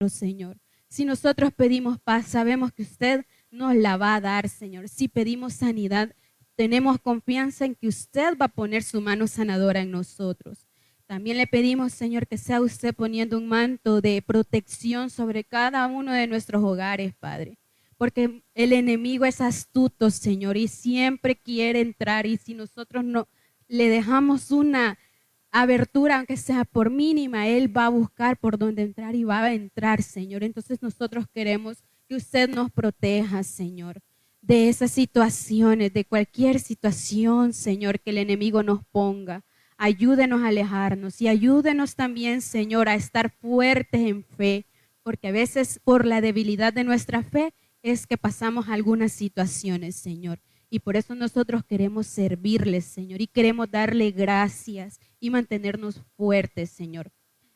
nosotros, Señor. Si nosotros pedimos paz, sabemos que usted nos la va a dar, Señor. Si pedimos sanidad, tenemos confianza en que usted va a poner su mano sanadora en nosotros. También le pedimos, Señor, que sea usted poniendo un manto de protección sobre cada uno de nuestros hogares, Padre. Porque el enemigo es astuto, Señor, y siempre quiere entrar. Y si nosotros no le dejamos una abertura, aunque sea por mínima, Él va a buscar por dónde entrar y va a entrar, Señor. Entonces nosotros queremos que usted nos proteja, Señor, de esas situaciones, de cualquier situación, Señor, que el enemigo nos ponga. Ayúdenos a alejarnos y ayúdenos también, Señor, a estar fuertes en fe, porque a veces por la debilidad de nuestra fe es que pasamos algunas situaciones, Señor. Y por eso nosotros queremos servirle, Señor, y queremos darle gracias y mantenernos fuertes, Señor.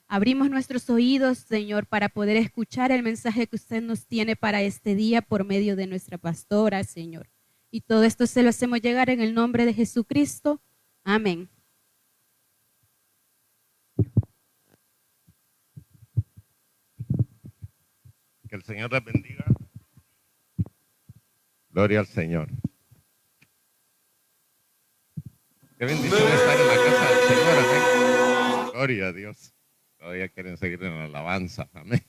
Abrimos nuestros oídos, Señor, para poder escuchar el mensaje que usted nos tiene para este día por medio de nuestra pastora, Señor. Y todo esto se lo hacemos llegar en el nombre de Jesucristo. Amén. Que el Señor les bendiga. Gloria al Señor. Qué bendición estar en la casa del Señor. Amén. Gloria a Dios. Todavía quieren seguir en la alabanza. Amén.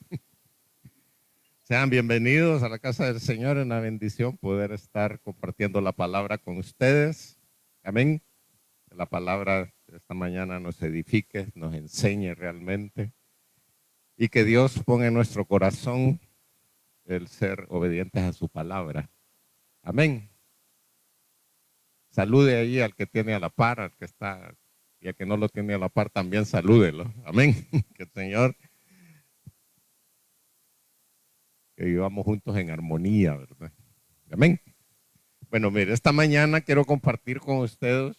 Sean bienvenidos a la casa del Señor. En la bendición poder estar compartiendo la palabra con ustedes. Amén. Que la palabra de esta mañana nos edifique, nos enseñe realmente. Y que Dios ponga en nuestro corazón el ser obedientes a su palabra. Amén. Salude ahí al que tiene a la par, al que está, y al que no lo tiene a la par también salúdelo. Amén. Que el Señor, que vivamos juntos en armonía, ¿verdad? Amén. Bueno, mire, esta mañana quiero compartir con ustedes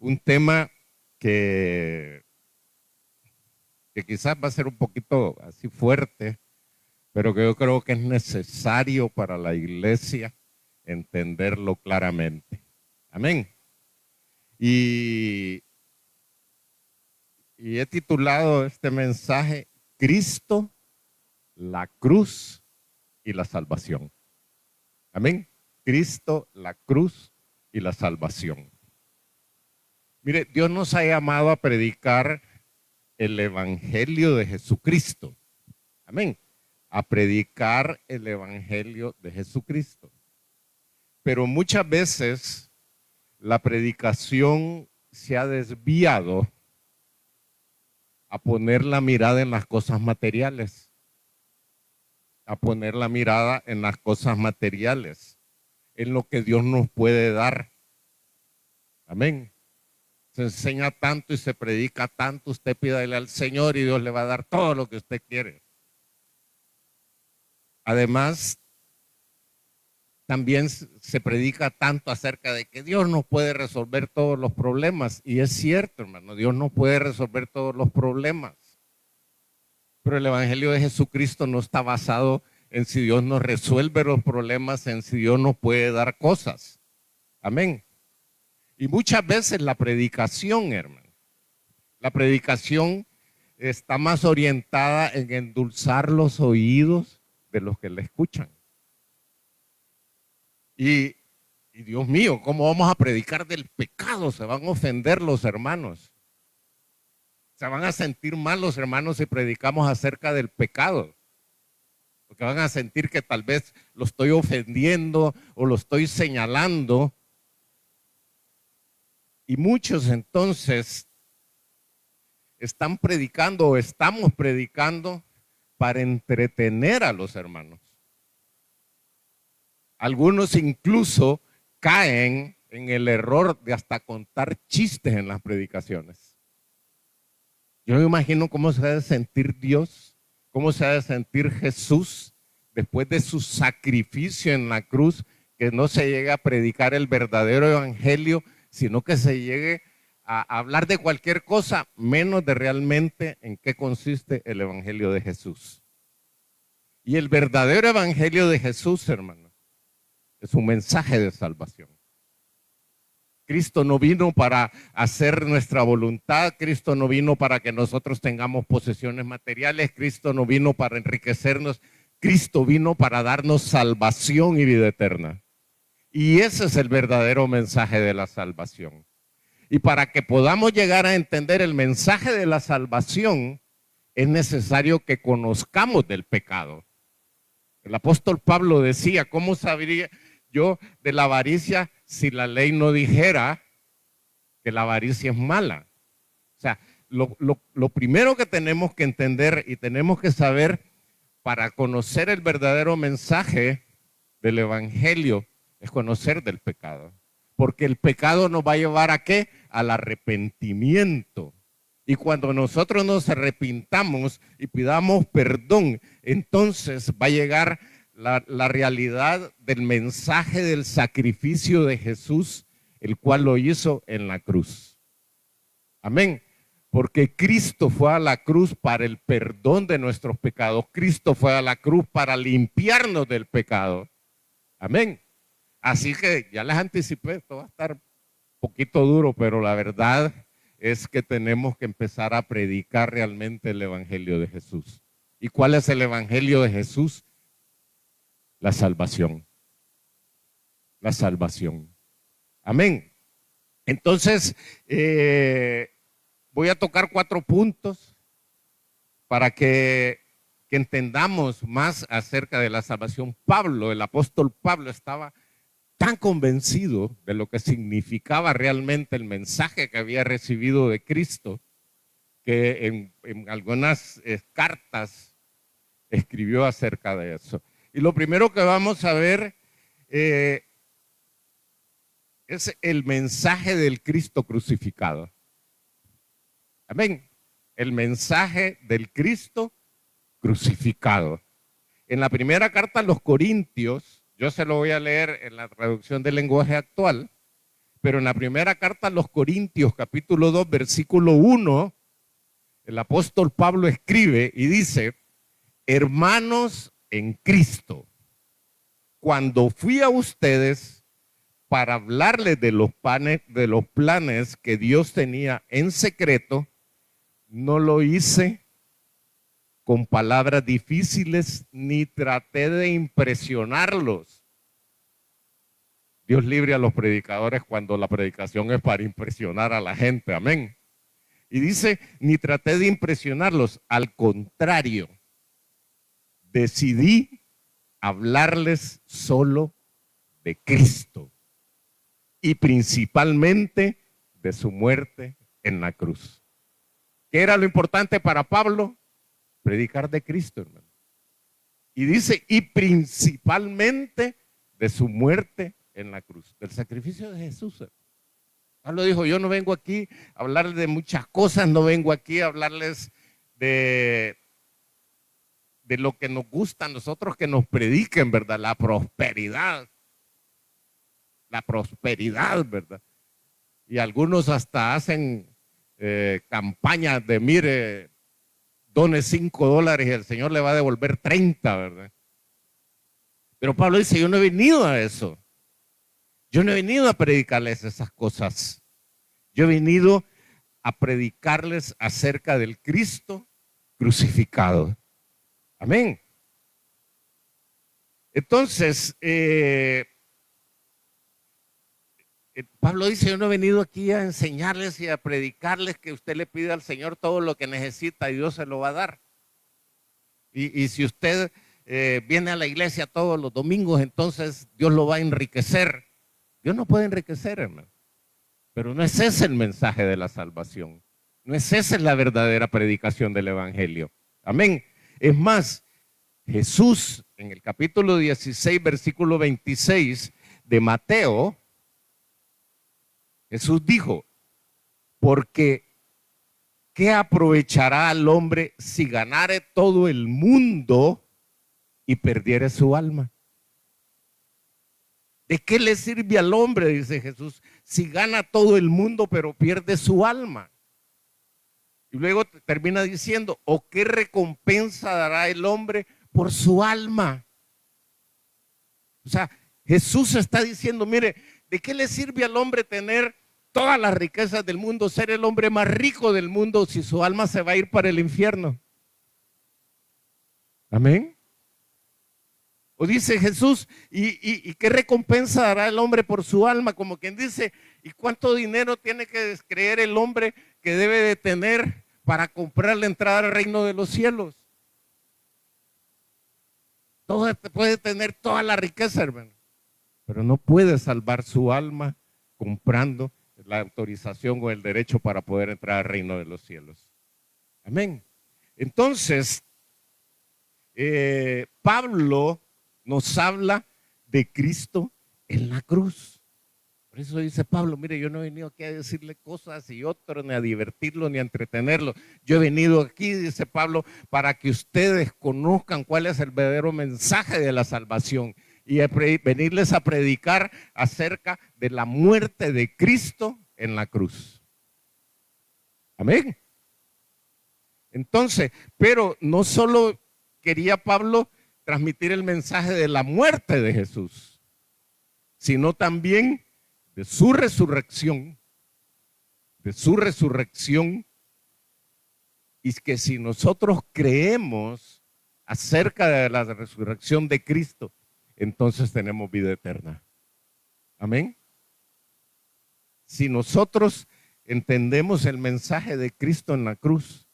un tema que quizás va a ser un poquito así fuerte, pero que yo creo que es necesario para la iglesia entenderlo claramente. Amén. Y he titulado este mensaje, Cristo, la cruz y la salvación. Amén. Cristo, la cruz y la salvación. Mire, Dios nos ha llamado a predicar el evangelio de Jesucristo. Amén. A predicar el evangelio de Jesucristo. Pero muchas veces la predicación se ha desviado a poner la mirada en las cosas materiales, a poner la mirada en las cosas materiales, en lo que Dios nos puede dar. Amén. Se enseña tanto y se predica tanto, usted pídale al Señor y Dios le va a dar todo lo que usted quiere. Además, también se predica tanto acerca de que Dios nos puede resolver todos los problemas. Y es cierto, hermano, Dios no puede resolver todos los problemas. Pero el evangelio de Jesucristo no está basado en si Dios nos resuelve los problemas, en si Dios nos puede dar cosas. Amén. Y muchas veces la predicación, hermano, la predicación está más orientada en endulzar los oídos de los que la escuchan. Y Dios mío, ¿cómo vamos a predicar del pecado? Se van a ofender los hermanos. Se van a sentir mal los hermanos si predicamos acerca del pecado. Porque van a sentir que tal vez lo estoy ofendiendo o lo estoy señalando. Y muchos entonces están predicando o estamos predicando para entretener a los hermanos. Algunos incluso caen en el error de hasta contar chistes en las predicaciones. Yo me imagino cómo se ha de sentir Dios, cómo se ha de sentir Jesús después de su sacrificio en la cruz, que no se llegue a predicar el verdadero evangelio, sino que se llegue a hablar de cualquier cosa, menos de realmente en qué consiste el evangelio de Jesús. Y el verdadero evangelio de Jesús, hermano, es un mensaje de salvación. Cristo no vino para hacer nuestra voluntad, Cristo no vino para que nosotros tengamos posesiones materiales, Cristo no vino para enriquecernos, Cristo vino para darnos salvación y vida eterna. Y ese es el verdadero mensaje de la salvación. Y para que podamos llegar a entender el mensaje de la salvación, es necesario que conozcamos del pecado. El apóstol Pablo decía, ¿cómo sabría yo de la avaricia si la ley no dijera que la avaricia es mala? O sea, lo primero que tenemos que entender y tenemos que saber para conocer el verdadero mensaje del evangelio es conocer del pecado. Porque el pecado nos va a llevar ¿a qué? Al arrepentimiento. Y cuando nosotros nos arrepintamos y pidamos perdón, entonces va a llegar la realidad del mensaje del sacrificio de Jesús, el cual lo hizo en la cruz. Amén. Porque Cristo fue a la cruz para el perdón de nuestros pecados. Cristo fue a la cruz para limpiarnos del pecado. Amén. Así que ya les anticipé, esto va a estar un poquito duro, pero la verdad es que tenemos que empezar a predicar realmente el evangelio de Jesús. ¿Y cuál es el evangelio de Jesús? La salvación. La salvación. Amén. Entonces, voy a tocar 4 puntos para que entendamos más acerca de la salvación. Pablo, el apóstol Pablo, estaba tan convencido de lo que significaba realmente el mensaje que había recibido de Cristo, que en algunas cartas escribió acerca de eso. Y lo primero que vamos a ver es el mensaje del Cristo crucificado. Amén. El mensaje del Cristo crucificado. En la primera carta a los Corintios, yo se lo voy a leer en la traducción del lenguaje actual, pero en la primera carta a los Corintios, capítulo 2, versículo 1, el apóstol Pablo escribe y dice: hermanos en Cristo, cuando fui a ustedes para hablarles de los planes que Dios tenía en secreto, no lo hice con palabras difíciles ni traté de impresionarlos. Dios libre a los predicadores cuando la predicación es para impresionar a la gente, amén. Y dice, ni traté de impresionarlos, al contrario, decidí hablarles solo de Cristo y principalmente de su muerte en la cruz. ¿Qué era lo importante para Pablo? Predicar de Cristo, hermano. Y dice, y principalmente de su muerte en la cruz, del sacrificio de Jesús. Pablo dijo, yo no vengo aquí a hablarles de muchas cosas, no vengo aquí a hablarles de lo que nos gusta a nosotros que nos prediquen, ¿verdad? La prosperidad, ¿verdad? Y algunos hasta hacen campañas de, mire, done $5 y el Señor le va a devolver 30, ¿verdad? Pero Pablo dice, yo no he venido a eso. Yo no he venido a predicarles esas cosas. Yo he venido a predicarles acerca del Cristo crucificado. Amén. Entonces, Pablo dice, yo no he venido aquí a enseñarles y a predicarles que usted le pide al Señor todo lo que necesita y Dios se lo va a dar. Y si usted viene a la iglesia todos los domingos, entonces Dios lo va a enriquecer. Dios no puede enriquecer, hermano. Pero no es ese el mensaje de la salvación. No es esa la verdadera predicación del evangelio. Amén. Es más, Jesús en el capítulo 16, versículo 26 de Mateo, Jesús dijo, porque ¿qué aprovechará al hombre si ganare todo el mundo y perdiere su alma? ¿De qué le sirve al hombre, dice Jesús, si gana todo el mundo pero pierde su alma? Y luego termina diciendo, ¿o qué recompensa dará el hombre por su alma? O sea, Jesús está diciendo, mire, ¿de qué le sirve al hombre tener todas las riquezas del mundo, ser el hombre más rico del mundo, si su alma se va a ir para el infierno? Amén. O dice Jesús, ¿y qué recompensa dará el hombre por su alma? Como quien dice, ¿y cuánto dinero tiene que creer el hombre que debe de tener para comprar la entrada al reino de los cielos? Todo puede tener toda la riqueza, hermano, pero no puede salvar su alma comprando la autorización o el derecho para poder entrar al reino de los cielos. Amén. Entonces, Pablo nos habla de Cristo en la cruz. Por eso dice Pablo, mire, yo no he venido aquí a decirle cosas y otras, ni a divertirlo, ni a entretenerlo. Yo he venido aquí, dice Pablo, para que ustedes conozcan cuál es el verdadero mensaje de la salvación y a venirles a predicar acerca de la muerte de Cristo en la cruz. Amén. Entonces, pero no solo quería Pablo transmitir el mensaje de la muerte de Jesús, sino también de su resurrección, y que si nosotros creemos acerca de la resurrección de Cristo, entonces tenemos vida eterna. Amén. Si nosotros entendemos el mensaje de Cristo en la cruz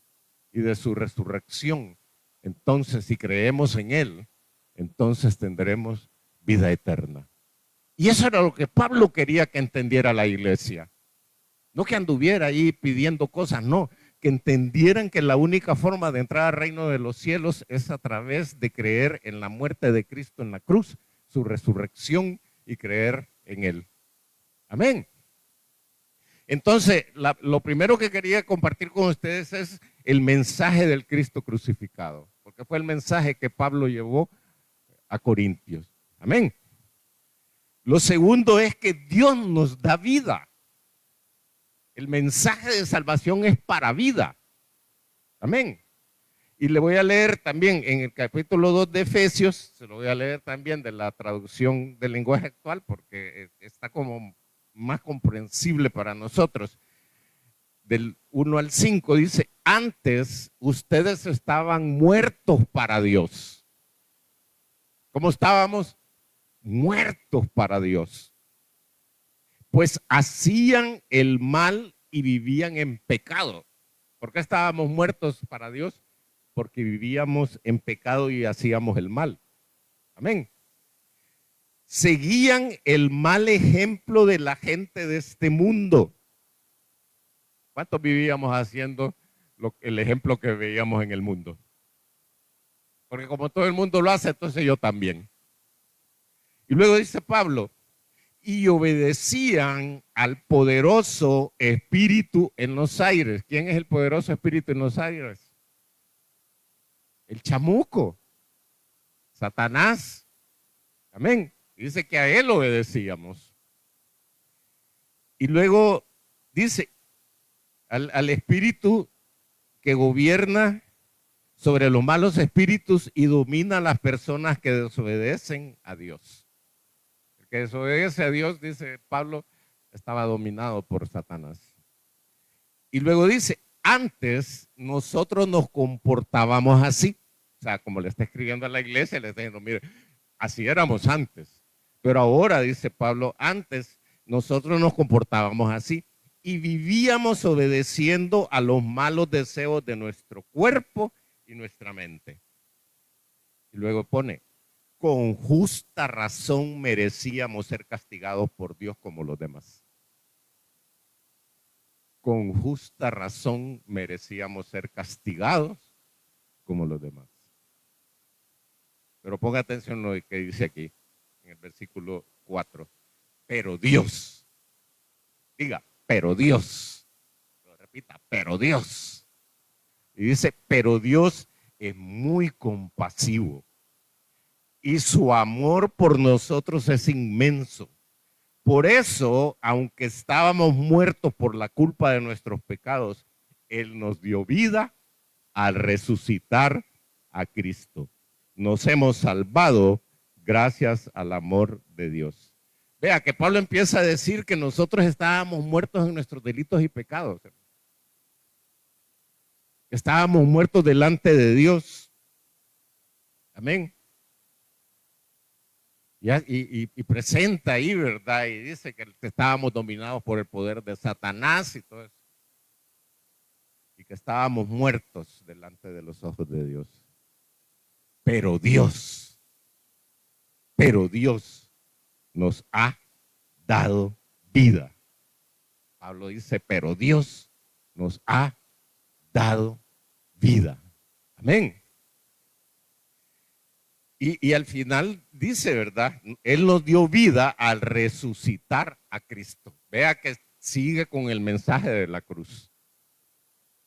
y de su resurrección, entonces si creemos en Él, entonces tendremos vida eterna. Y eso era lo que Pablo quería que entendiera la iglesia. No que anduviera ahí pidiendo cosas, no. Que entendieran que la única forma de entrar al reino de los cielos es a través de creer en la muerte de Cristo en la cruz, su resurrección y creer en Él. Amén. Entonces, lo primero que quería compartir con ustedes es el mensaje del Cristo crucificado, porque fue el mensaje que Pablo llevó a Corintios. Amén. Lo segundo es que Dios nos da vida. El mensaje de salvación es para vida. Amén. Y le voy a leer también en el capítulo 2 de Efesios, se lo voy a leer también de la traducción del lenguaje actual, porque está como más comprensible para nosotros. Del 1 al 5 dice, antes ustedes estaban muertos para Dios. ¿Cómo estábamos? Muertos para Dios. Pues hacían el mal y vivían en pecado. ¿Por qué estábamos muertos para Dios? Porque vivíamos en pecado y hacíamos el mal. Amén. Seguían el mal ejemplo de la gente de este mundo. ¿Cuántos vivíamos haciendo el ejemplo que veíamos en el mundo? Porque como todo el mundo lo hace, entonces yo también. Y luego dice Pablo, y obedecían al poderoso espíritu en los aires. ¿Quién es el poderoso espíritu en los aires? El chamuco, Satanás. Amén. Dice que a él obedecíamos. Y luego dice al espíritu que gobierna sobre los malos espíritus y domina a las personas que desobedecen a Dios. El que desobedece a Dios, dice Pablo, estaba dominado por Satanás. Y luego dice, antes nosotros nos comportábamos así. O sea, como le está escribiendo a la iglesia, le está diciendo, mire, así éramos antes. Pero ahora, dice Pablo, antes nosotros nos comportábamos así y vivíamos obedeciendo a los malos deseos de nuestro cuerpo y nuestra mente. Y luego pone, con justa razón merecíamos ser castigados por Dios como los demás. Con justa razón merecíamos ser castigados como los demás. Pero ponga atención a lo que dice aquí, en el versículo 4. Pero Dios, diga, pero Dios, lo repita, pero Dios. Y dice, pero Dios es muy compasivo y su amor por nosotros es inmenso. Por eso, aunque estábamos muertos por la culpa de nuestros pecados, Él nos dio vida al resucitar a Cristo. Nos hemos salvado gracias al amor de Dios. Vea que Pablo empieza a decir que nosotros estábamos muertos en nuestros delitos y pecados. Estábamos muertos delante de Dios. Amén. Y presenta ahí, ¿verdad? Y dice que estábamos dominados por el poder de Satanás y todo eso. Y que estábamos muertos delante de los ojos de Dios. Pero Dios nos ha dado vida. Pablo dice, pero Dios nos ha dado vida. Amén. Y al final dice, ¿verdad? Él nos dio vida al resucitar a Cristo. Vea que sigue con el mensaje de la cruz.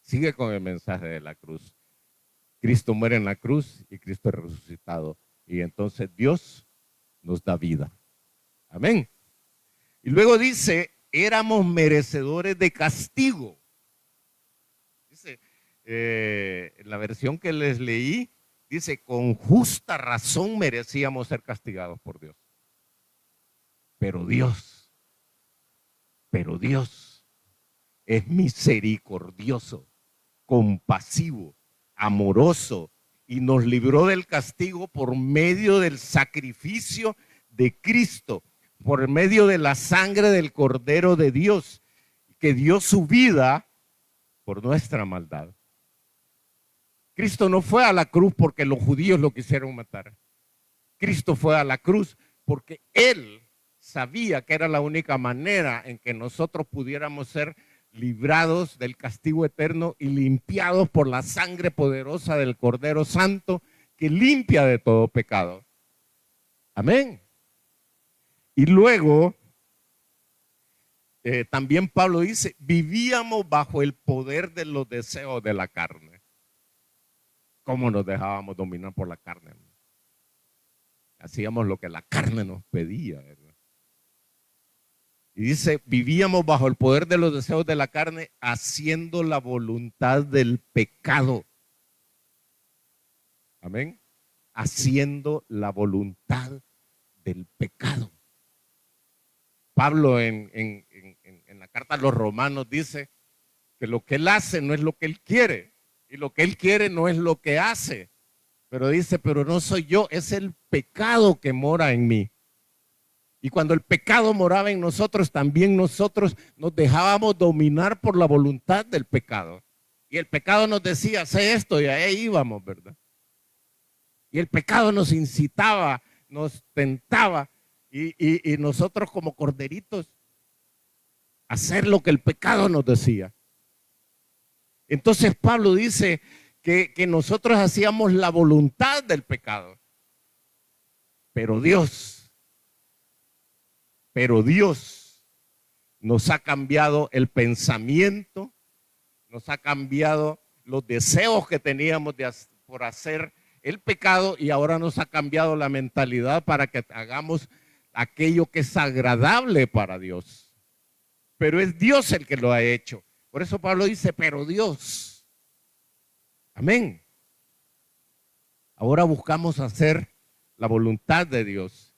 Sigue con el mensaje de la cruz. Cristo muere en la cruz y Cristo es resucitado. Y entonces Dios nos da vida. Amén. Y luego dice, éramos merecedores de castigo. Dice, en la versión que les leí, dice, con justa razón merecíamos ser castigados por Dios. Pero Dios es misericordioso, compasivo, amoroso y nos libró del castigo por medio del sacrificio de Cristo, por medio de la sangre del Cordero de Dios, que dio su vida por nuestra maldad. Cristo no fue a la cruz porque los judíos lo quisieron matar. Cristo fue a la cruz porque Él sabía que era la única manera en que nosotros pudiéramos ser librados del castigo eterno y limpiados por la sangre poderosa del Cordero Santo que limpia de todo pecado. Amén. Y luego, también Pablo dice, vivíamos bajo el poder de los deseos de la carne. ¿Cómo nos dejábamos dominar por la carne? Hacíamos lo que la carne nos pedía, ¿verdad? Y dice, vivíamos bajo el poder de los deseos de la carne, haciendo la voluntad del pecado. Amén. Haciendo la voluntad del pecado. Pablo en la carta a los Romanos dice que lo que él hace no es lo que él quiere. Y lo que él quiere no es lo que hace. Pero dice, pero no soy yo, es el pecado que mora en mí. Y cuando el pecado moraba en nosotros, también nosotros nos dejábamos dominar por la voluntad del pecado. Y el pecado nos decía, sé esto, y ahí íbamos, ¿verdad? Y el pecado nos incitaba, nos tentaba, y nosotros como corderitos, hacer lo que el pecado nos decía. Entonces Pablo dice que nosotros hacíamos la voluntad del pecado. Pero Dios nos ha cambiado el pensamiento, nos ha cambiado los deseos que teníamos por hacer el pecado y ahora nos ha cambiado la mentalidad para que hagamos aquello que es agradable para Dios. Pero es Dios el que lo ha hecho. Por eso Pablo dice, pero Dios. Amén. Ahora buscamos hacer la voluntad de Dios.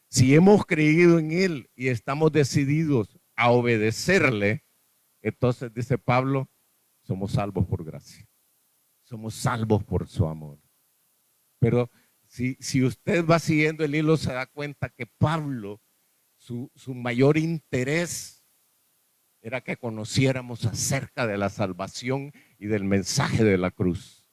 Si hemos creído en Él y estamos decididos a obedecerle, entonces dice Pablo, somos salvos por gracia. Somos salvos por su amor. Pero si usted va siguiendo el hilo, se da cuenta que Pablo, su mayor interés era que conociéramos acerca de la salvación y del mensaje de la cruz.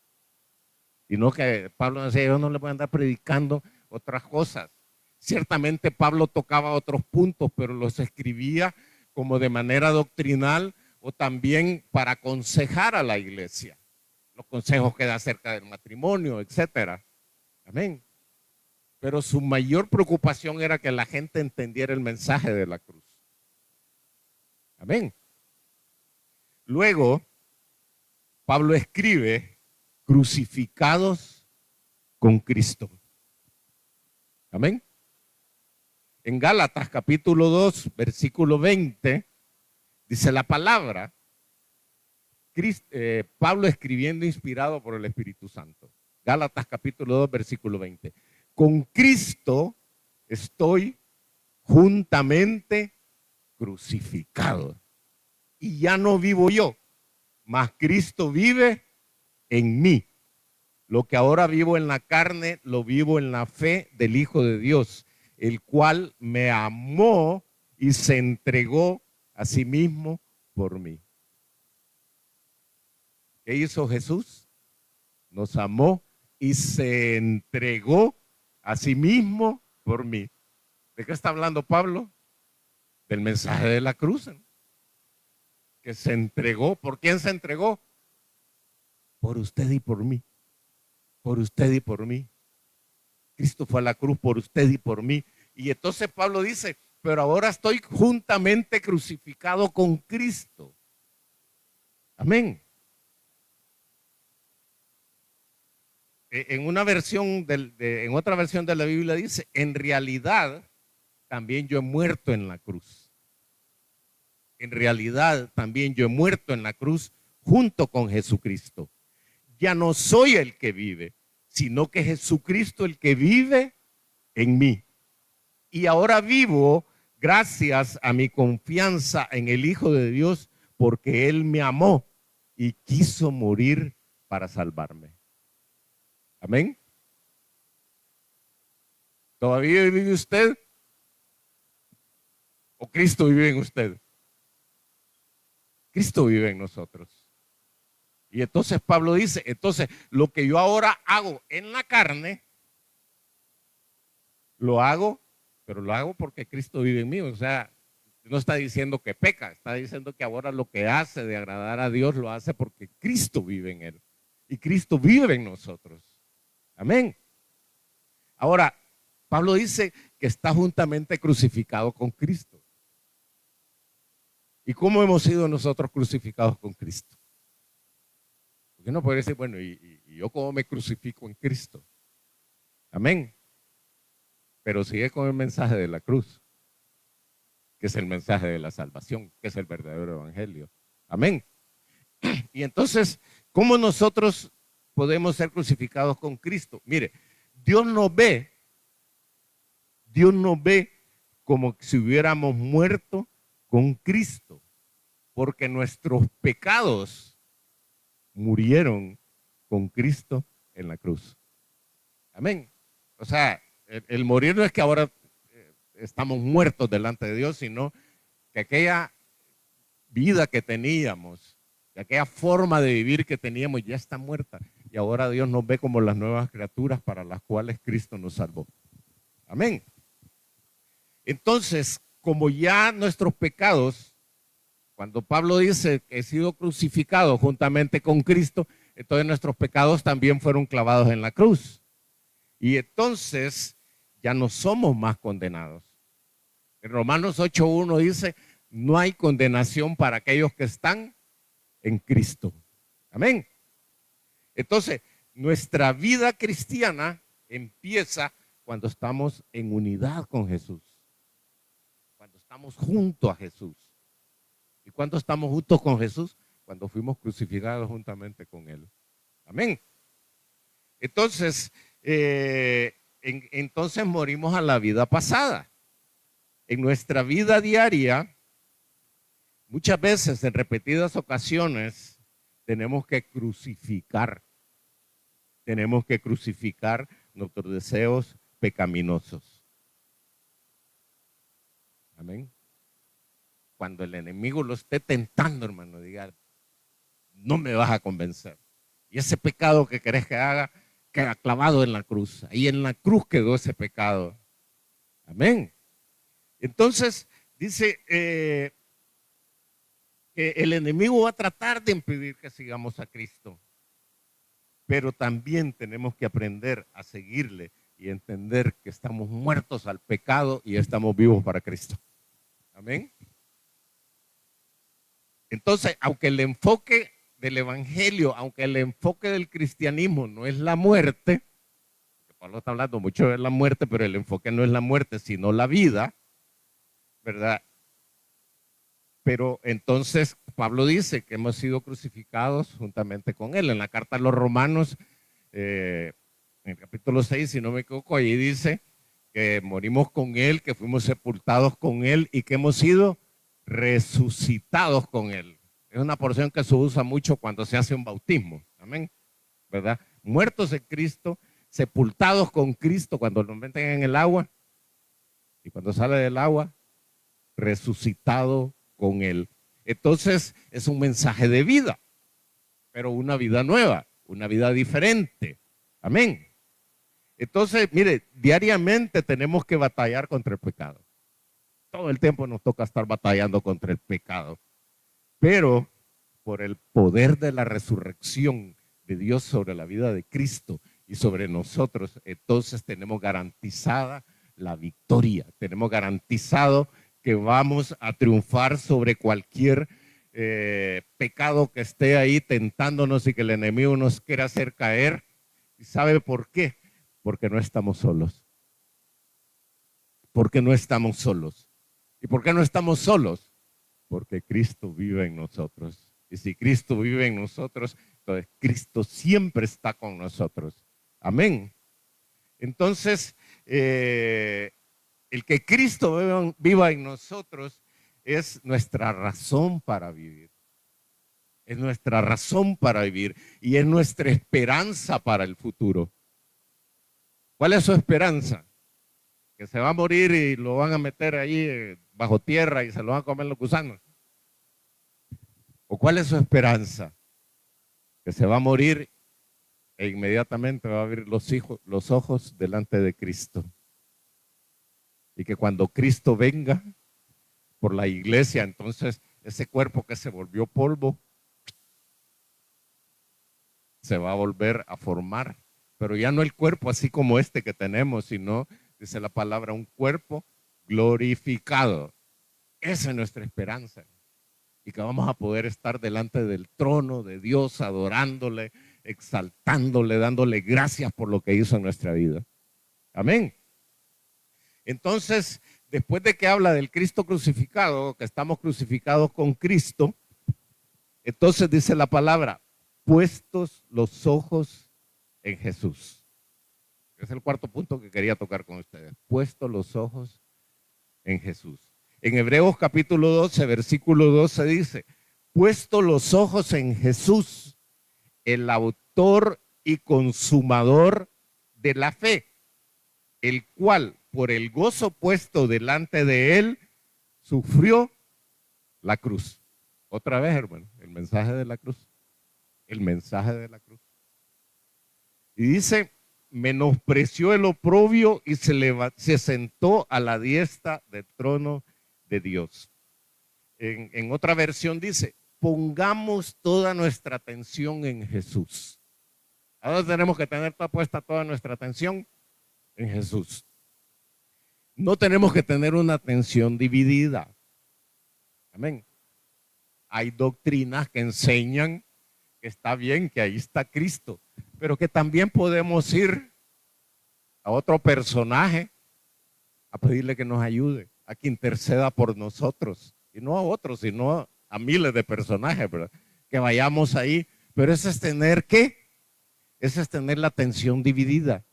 Y no que Pablo decía, yo no le voy a andar predicando otras cosas. Ciertamente Pablo tocaba otros puntos, pero los escribía como de manera doctrinal o también para aconsejar a la iglesia. Los consejos que da acerca del matrimonio, etcétera. Amén. Pero su mayor preocupación era que la gente entendiera el mensaje de la cruz. Amén. Luego, Pablo escribe, crucificados con Cristo. Amén. En Gálatas capítulo 2, versículo 20, dice la palabra, Pablo escribiendo inspirado por el Espíritu Santo. Gálatas capítulo 2, versículo 20. Con Cristo estoy juntamente crucificado. Y ya no vivo yo, mas Cristo vive en mí. Lo que ahora vivo en la carne, lo vivo en la fe del Hijo de Dios, el cual me amó y se entregó a sí mismo por mí. ¿Qué hizo Jesús? Nos amó y se entregó a sí mismo por mí. ¿De qué está hablando Pablo? Del mensaje de la cruz, ¿no? Que se entregó. ¿Por quién se entregó? Por usted y por mí. Por usted y por mí. Cristo fue a la cruz por usted y por mí. Y entonces Pablo dice, pero ahora estoy juntamente crucificado con Cristo. Amén. En una versión en otra versión de la Biblia dice, en realidad también yo he muerto en la cruz. En realidad también yo he muerto en la cruz junto con Jesucristo. Ya no soy el que vive, sino que Jesucristo el que vive en mí. Y ahora vivo gracias a mi confianza en el Hijo de Dios, porque Él me amó y quiso morir para salvarme. Amén. ¿Todavía vive usted? ¿O Cristo vive en usted? Cristo vive en nosotros. Y entonces Pablo dice, entonces lo que yo ahora hago en la carne, lo hago, pero lo hago porque Cristo vive en mí. O sea, no está diciendo que peca, está diciendo que ahora lo que hace de agradar a Dios lo hace porque Cristo vive en él. Y Cristo vive en nosotros. Amén. Ahora, Pablo dice que está juntamente crucificado con Cristo. ¿Y cómo hemos sido nosotros crucificados con Cristo? Porque uno puede decir, bueno, ¿y yo cómo me crucifico en Cristo? Amén. Pero sigue con el mensaje de la cruz, que es el mensaje de la salvación, que es el verdadero evangelio. Amén. Y entonces, ¿cómo nosotros podemos ser crucificados con Cristo? Mire, Dios nos ve como si hubiéramos muerto con Cristo, porque nuestros pecados murieron con Cristo en la cruz. Amén. O sea, el morir no es que ahora estamos muertos delante de Dios, sino que aquella vida que teníamos, que aquella forma de vivir que teníamos ya está muerta. Y ahora Dios nos ve como las nuevas criaturas para las cuales Cristo nos salvó. Amén. Entonces, como ya nuestros pecados, cuando Pablo dice que he sido crucificado juntamente con Cristo, entonces nuestros pecados también fueron clavados en la cruz. Y entonces ya no somos más condenados. En Romanos 8:1 dice, no hay condenación para aquellos que están en Cristo. Amén. Entonces, nuestra vida cristiana empieza cuando estamos en unidad con Jesús. Cuando estamos junto a Jesús. ¿Y cuando estamos juntos con Jesús? Cuando fuimos crucificados juntamente con Él. Amén. Entonces, entonces morimos a la vida pasada. En nuestra vida diaria, muchas veces, en repetidas ocasiones, tenemos que crucificar nuestros deseos pecaminosos. Amén. Cuando el enemigo lo esté tentando, hermano, diga, no me vas a convencer. Y ese pecado que querés que haga, queda clavado en la cruz. Ahí en la cruz quedó ese pecado. Amén. Entonces, dice que el enemigo va a tratar de impedir que sigamos a Cristo. Pero también tenemos que aprender a seguirle y entender que estamos muertos al pecado y estamos vivos para Cristo. Amén. Entonces, aunque el enfoque del evangelio, aunque el enfoque del cristianismo no es la muerte, porque Pablo está hablando mucho de la muerte, pero el enfoque no es la muerte, sino la vida, ¿verdad? Pero entonces Pablo dice que hemos sido crucificados juntamente con él. En la carta a los Romanos, en el capítulo 6, si no me equivoco, ahí dice que morimos con Él, que fuimos sepultados con Él y que hemos sido resucitados con Él. Es una porción que se usa mucho cuando se hace un bautismo. Amén. ¿Verdad? Muertos en Cristo, sepultados con Cristo cuando nos meten en el agua y cuando sale del agua, resucitado con Él. Entonces es un mensaje de vida, pero una vida nueva, una vida diferente. Amén. Entonces, mire, diariamente tenemos que batallar contra el pecado. Todo el tiempo nos toca estar batallando contra el pecado. Pero por el poder de la resurrección de Dios sobre la vida de Cristo y sobre nosotros, entonces tenemos garantizada la victoria. Tenemos garantizado que vamos a triunfar sobre cualquier pecado que esté ahí tentándonos y que el enemigo nos quiera hacer caer. ¿Y sabe por qué? Porque no estamos solos. Porque no estamos solos. ¿Y por qué no estamos solos? Porque Cristo vive en nosotros. Y si Cristo vive en nosotros, entonces Cristo siempre está con nosotros. Amén. Entonces, el que Cristo viva en nosotros es nuestra razón para vivir. Es nuestra razón para vivir y es nuestra esperanza para el futuro. ¿Cuál es su esperanza? Que se va a morir y lo van a meter ahí bajo tierra y se lo van a comer los gusanos. ¿O cuál es su esperanza? Que se va a morir e inmediatamente va a abrir los ojos delante de Cristo. Y que cuando Cristo venga por la iglesia, entonces ese cuerpo que se volvió polvo se va a volver a formar. Pero ya no el cuerpo así como este que tenemos, sino, dice la palabra, un cuerpo glorificado. Esa es nuestra esperanza. Y que vamos a poder estar delante del trono de Dios, adorándole, exaltándole, dándole gracias por lo que hizo en nuestra vida. Amén. Entonces, después de que habla del Cristo crucificado, que estamos crucificados con Cristo, entonces dice la palabra, puestos los ojos en Jesús. Es el cuarto punto que quería tocar con ustedes. Puestos los ojos en Jesús. En Hebreos capítulo 12, versículo 12 dice, puesto los ojos en Jesús, el autor y consumador de la fe, el cual por el gozo puesto delante de él, sufrió la cruz. Otra vez, hermano, el mensaje de la cruz. El mensaje de la cruz. Y dice, menospreció el oprobio y se sentó a la diestra del trono de Dios. En otra versión dice, pongamos toda nuestra atención en Jesús. ¿A dónde tenemos que tener puesta toda nuestra atención? En Jesús. No tenemos que tener una atención dividida. Amén. Hay doctrinas que enseñan que está bien, que ahí está Cristo, pero que también podemos ir a otro personaje a pedirle que nos ayude, a que interceda por nosotros, y no a otros, sino a miles de personajes, ¿verdad? Que vayamos ahí, pero eso es tener ¿qué? Eso es tener la atención dividida.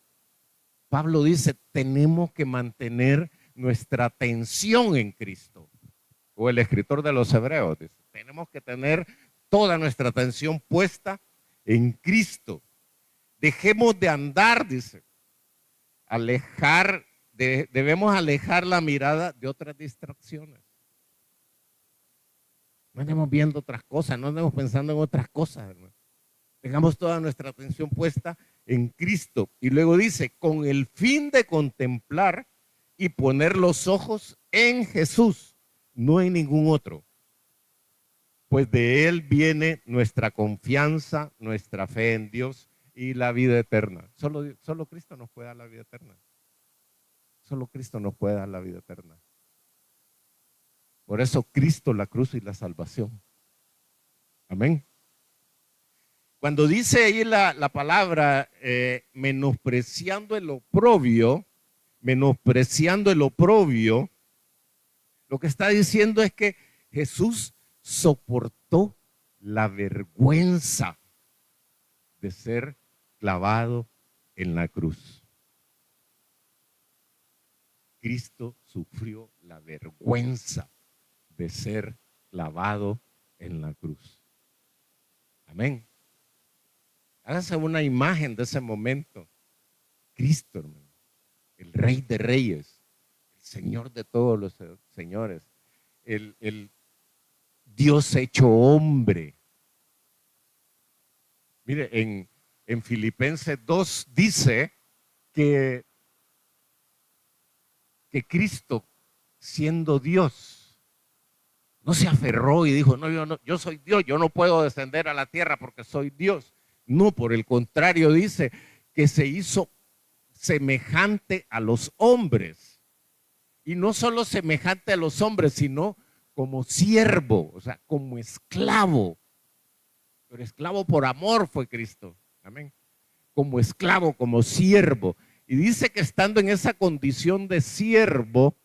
Pablo dice, tenemos que mantener nuestra atención en Cristo. O el escritor de los Hebreos dice, tenemos que tener toda nuestra atención puesta en Cristo. Dejemos de andar, dice, debemos alejar la mirada de otras distracciones. No andemos viendo otras cosas, no andemos pensando en otras cosas, hermano. Tengamos toda nuestra atención puesta en Cristo. Y luego dice, con el fin de contemplar y poner los ojos en Jesús, no en ningún otro. Pues de Él viene nuestra confianza, nuestra fe en Dios y la vida eterna. Solo Cristo nos puede dar la vida eterna. Solo Cristo nos puede dar la vida eterna. Por eso Cristo, la cruz y la salvación. Amén. Cuando dice ahí la palabra menospreciando el oprobio, lo que está diciendo es que Jesús soportó la vergüenza de ser clavado en la cruz. Cristo sufrió la vergüenza de ser clavado en la cruz. Amén. Hágase una imagen de ese momento. Cristo, hermano, el Rey de Reyes, el Señor de todos los señores, el Dios hecho hombre. Mire, en Filipenses 2 dice que Cristo, siendo Dios, no se aferró y dijo, no, yo soy Dios, yo no puedo descender a la tierra porque soy Dios. No, por el contrario, dice que se hizo semejante a los hombres. Y no solo semejante a los hombres, sino como siervo, o sea, como esclavo. Pero esclavo por amor fue Cristo. Amén. Como esclavo, como siervo. Y dice que estando en esa condición de siervo,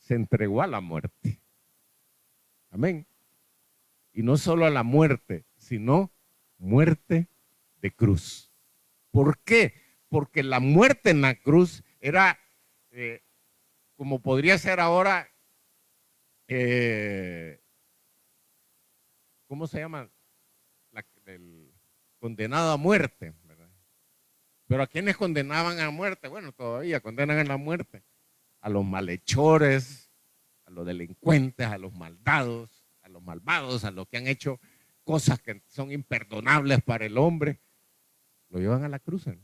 se entregó a la muerte. Amén. Y no solo a la muerte, sino muerte de cruz. ¿Por qué? Porque la muerte en la cruz era, como podría ser ahora, ¿cómo se llama? El condenado a muerte, ¿verdad? Pero ¿a quiénes condenaban a muerte? Bueno, todavía condenan a la muerte. A los malhechores, a los delincuentes, a los maldados, a los malvados, a los que han hecho cosas que son imperdonables para el hombre. Lo llevan a la cruz, ¿no?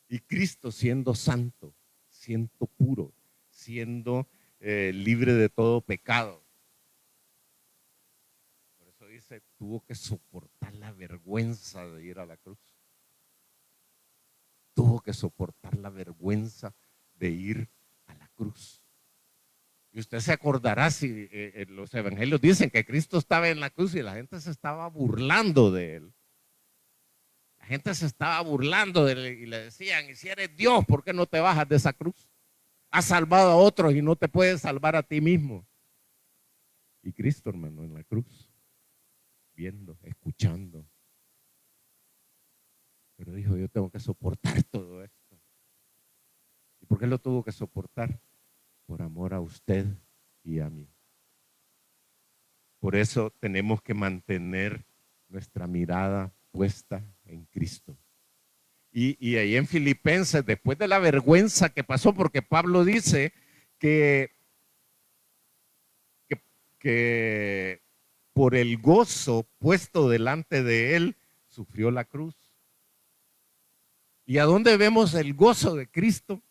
Y Cristo, siendo santo, siendo puro, siendo libre de todo pecado. Por eso dice, tuvo que soportar la vergüenza de ir a la cruz. Tuvo que soportar la vergüenza de ir a la cruz. Y usted se acordará si los evangelios dicen que Cristo estaba en la cruz y la gente se estaba burlando de él. La gente se estaba burlando de él y le decían, y si eres Dios, ¿por qué no te bajas de esa cruz? Has salvado a otros y no te puedes salvar a ti mismo. Y Cristo, hermano, en la cruz, viendo, escuchando. Pero dijo, yo tengo que soportar todo esto. ¿Y por qué lo tuvo que soportar? Por amor a usted y a mí. Por eso tenemos que mantener nuestra mirada puesta en Cristo. Y ahí en Filipenses, después de la vergüenza que pasó, porque Pablo dice que por el gozo puesto delante de él, sufrió la cruz. ¿Y a dónde vemos el gozo de Cristo?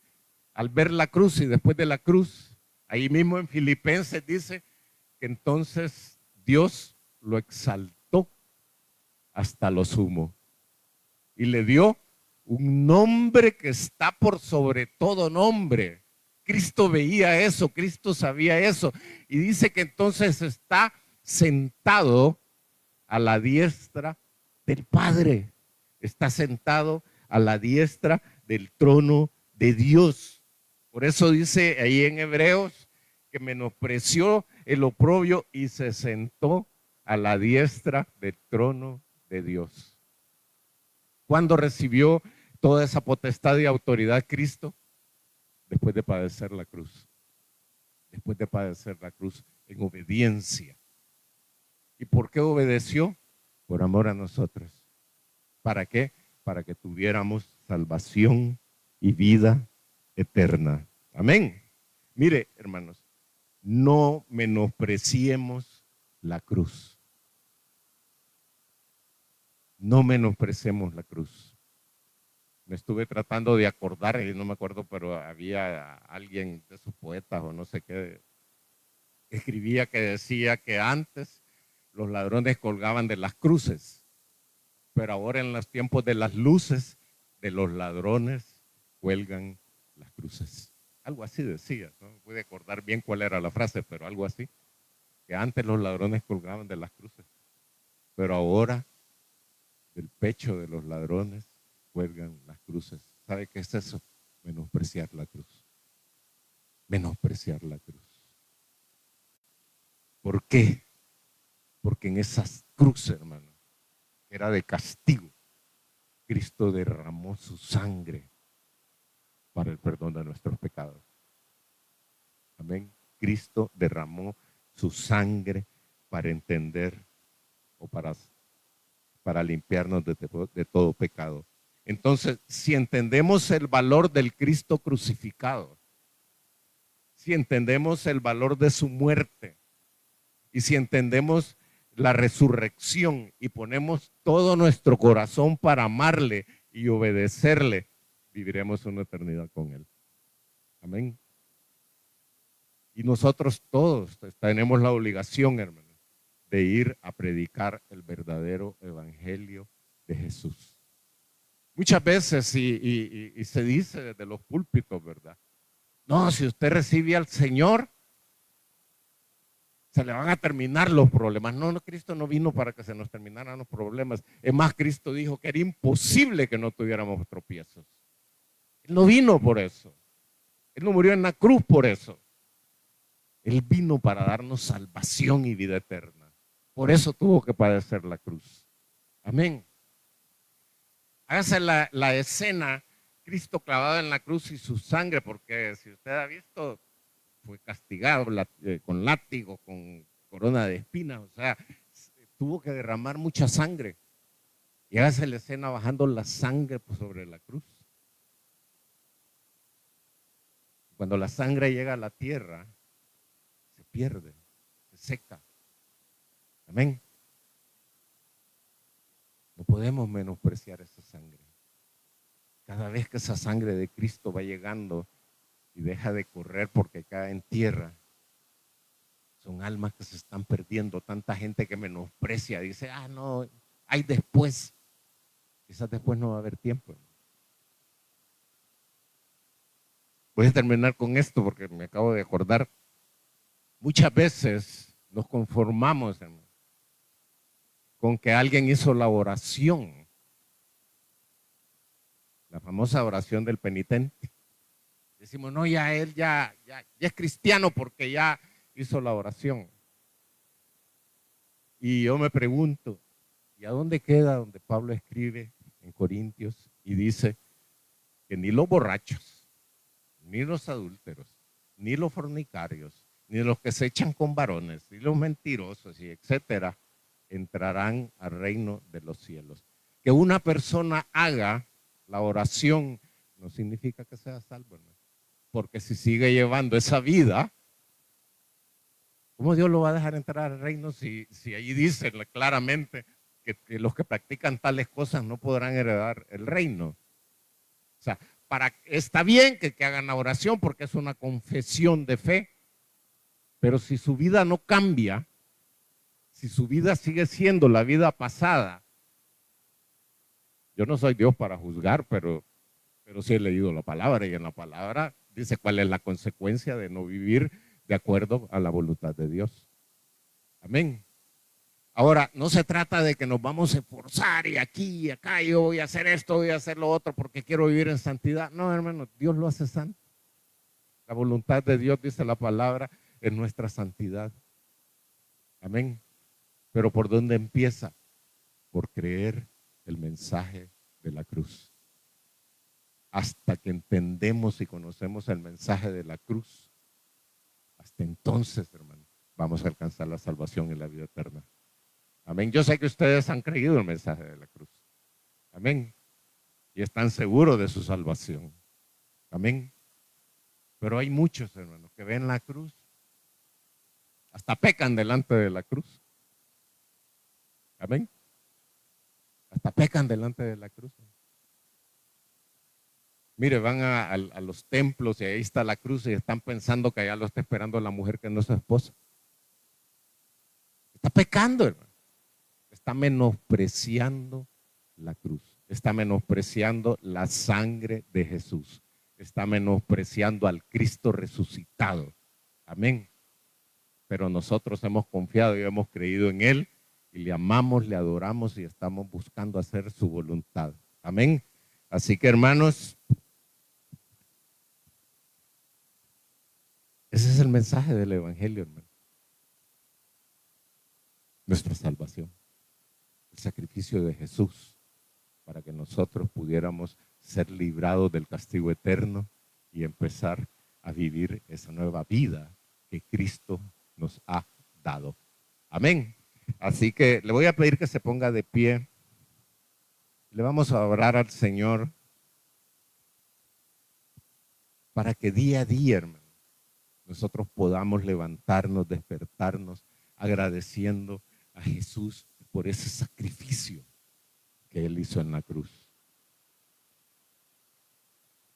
Al ver la cruz y después de la cruz. Ahí mismo en Filipenses dice que entonces Dios lo exaltó hasta lo sumo y le dio un nombre que está por sobre todo nombre. Cristo veía eso, Cristo sabía eso y dice que entonces está sentado a la diestra del Padre, está sentado a la diestra del trono de Dios. Por eso dice ahí en Hebreos que menospreció el oprobio y se sentó a la diestra del trono de Dios. ¿Cuándo recibió toda esa potestad y autoridad Cristo? Después de padecer la cruz. Después de padecer la cruz en obediencia. ¿Y por qué obedeció? Por amor a nosotros. ¿Para qué? Para que tuviéramos salvación y vida eterna. Amén. Mire, hermanos, no menospreciemos la cruz. No menospreciemos la cruz. Me estuve tratando de acordar, y no me acuerdo, pero había alguien de sus poetas o no sé qué, que escribía que decía que antes los ladrones colgaban de las cruces, pero ahora en los tiempos de las luces, de los ladrones cuelgan las cruces. Algo así decía, no me pude acordar bien cuál era la frase, pero algo así, que antes los ladrones colgaban de las cruces, pero ahora del pecho de los ladrones cuelgan las cruces. ¿Sabe qué es eso? Menospreciar la cruz. Menospreciar la cruz. ¿Por qué? Porque en esas cruces, hermano, era de castigo. Cristo derramó su sangre para el perdón de nuestros pecados. Amén. Cristo derramó su sangre para entender o para limpiarnos de todo pecado. Entonces, si entendemos el valor del Cristo crucificado, si entendemos el valor de su muerte y si entendemos la resurrección y ponemos todo nuestro corazón para amarle y obedecerle, viviremos una eternidad con él. Amén. Y nosotros todos tenemos la obligación, hermanos, de ir a predicar el verdadero evangelio de Jesús. Muchas veces, y se dice desde los púlpitos, ¿verdad? No, si usted recibe al Señor, se le van a terminar los problemas. No, no, Cristo no vino para que se nos terminaran los problemas. Es más, Cristo dijo que era imposible que no tuviéramos tropiezos. Él no vino por eso. Él no murió en la cruz por eso. Él vino para darnos salvación y vida eterna. Por eso tuvo que padecer la cruz. Amén. Hágase la escena, Cristo clavado en la cruz y su sangre, porque si usted ha visto, fue castigado con látigo, con corona de espinas, o sea, tuvo que derramar mucha sangre. Y hágase la escena bajando la sangre sobre la cruz. Cuando la sangre llega a la tierra, se pierde, se seca. Amén. No podemos menospreciar esa sangre. Cada vez que esa sangre de Cristo va llegando y deja de correr porque cae en tierra, son almas que se están perdiendo. Tanta gente que menosprecia, dice, no, hay después. Quizás después no va a haber tiempo. Voy a terminar con esto porque me acabo de acordar. Muchas veces nos conformamos, hermano, con que alguien hizo la oración, la famosa oración del penitente. Decimos, no, ya él ya es cristiano porque ya hizo la oración. Y yo me pregunto, ¿y a dónde queda donde Pablo escribe en Corintios y dice que ni los borrachos, ni los adúlteros, ni los fornicarios, ni los que se echan con varones, ni los mentirosos, y etcétera, entrarán al reino de los cielos? Que una persona haga la oración no significa que sea salvo, ¿no? Porque si sigue llevando esa vida, ¿cómo Dios lo va a dejar entrar al reino si allí dice claramente que los que practican tales cosas no podrán heredar el reino? O sea, está bien que hagan la oración porque es una confesión de fe, pero si su vida no cambia, si su vida sigue siendo la vida pasada, yo no soy Dios para juzgar, pero sí he leído la palabra y en la palabra dice cuál es la consecuencia de no vivir de acuerdo a la voluntad de Dios. Amén. Ahora, no se trata de que nos vamos a esforzar y aquí y acá, yo voy a hacer esto, voy a hacer lo otro porque quiero vivir en santidad. No, hermano, Dios lo hace santo. La voluntad de Dios, dice la palabra, es nuestra santidad. Amén. Pero ¿por dónde empieza? Por creer el mensaje de la cruz. Hasta que entendemos y conocemos el mensaje de la cruz, hasta entonces, hermano, vamos a alcanzar la salvación y la vida eterna. Amén. Yo sé que ustedes han creído el mensaje de la cruz. Amén. Y están seguros de su salvación. Amén. Pero hay muchos, hermanos, que ven la cruz, hasta pecan delante de la cruz. Amén. Hasta pecan delante de la cruz. Mire, van a los templos y ahí está la cruz y están pensando que allá lo está esperando la mujer que no es su esposa. Está pecando, hermano. Está menospreciando la cruz. Está menospreciando la sangre de Jesús. Está menospreciando al Cristo resucitado. Amén. Pero nosotros hemos confiado y hemos creído en Él y le amamos, le adoramos y estamos buscando hacer su voluntad. Amén. Así que, hermanos, ese es el mensaje del Evangelio, hermano. Nuestra salvación. El sacrificio de Jesús para que nosotros pudiéramos ser librados del castigo eterno y empezar a vivir esa nueva vida que Cristo nos ha dado. Amén. Así que le voy a pedir que se ponga de pie. Le vamos a orar al Señor para que día a día, hermano, nosotros podamos levantarnos, despertarnos, agradeciendo a Jesús por ese sacrificio que Él hizo en la cruz.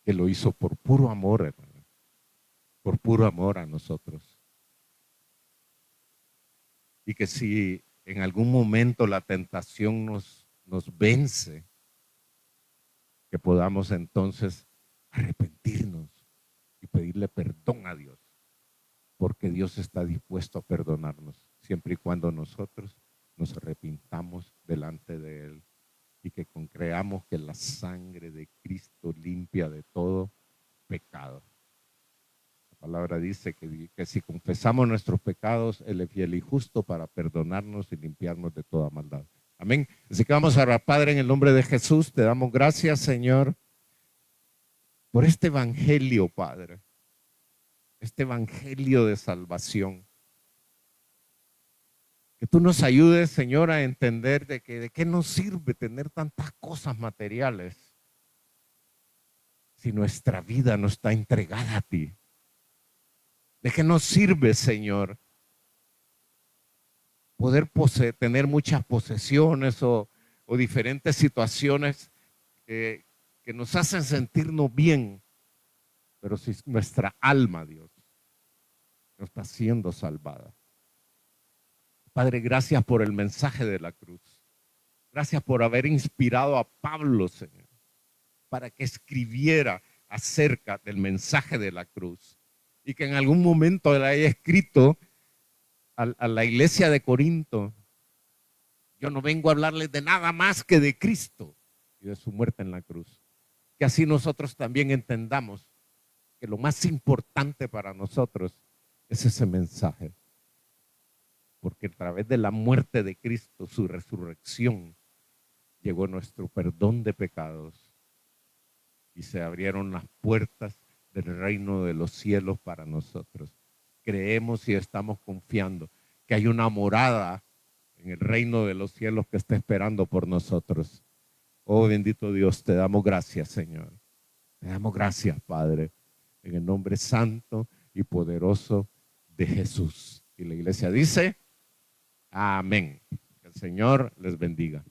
Que lo hizo por puro amor, hermano, por puro amor a nosotros. Y que si en algún momento la tentación nos vence, que podamos entonces arrepentirnos y pedirle perdón a Dios, porque Dios está dispuesto a perdonarnos, siempre y cuando nosotros nos arrepintamos delante de Él y que creamos que la sangre de Cristo limpia de todo pecado. La palabra dice que si confesamos nuestros pecados, Él es fiel y justo para perdonarnos y limpiarnos de toda maldad. Amén. Así que vamos a orar. Padre, en el nombre de Jesús, te damos gracias, Señor, por este evangelio, Padre. Este evangelio de salvación. Que tú nos ayudes, Señor, a entender de qué nos sirve tener tantas cosas materiales si nuestra vida no está entregada a ti. ¿De qué nos sirve, Señor, poder tener muchas posesiones o diferentes situaciones que nos hacen sentirnos bien, pero si nuestra alma, Dios, no está siendo salvada? Padre, gracias por el mensaje de la cruz. Gracias por haber inspirado a Pablo, Señor, para que escribiera acerca del mensaje de la cruz. Y que en algún momento le haya escrito a la iglesia de Corinto: yo no vengo a hablarles de nada más que de Cristo y de su muerte en la cruz. Que así nosotros también entendamos que lo más importante para nosotros es ese mensaje. Porque a través de la muerte de Cristo, su resurrección, llegó nuestro perdón de pecados y se abrieron las puertas del reino de los cielos para nosotros. Creemos y estamos confiando que hay una morada en el reino de los cielos que está esperando por nosotros. Oh, bendito Dios, te damos gracias, Señor. Te damos gracias, Padre, en el nombre santo y poderoso de Jesús. Y la iglesia dice: amén. Que el Señor les bendiga.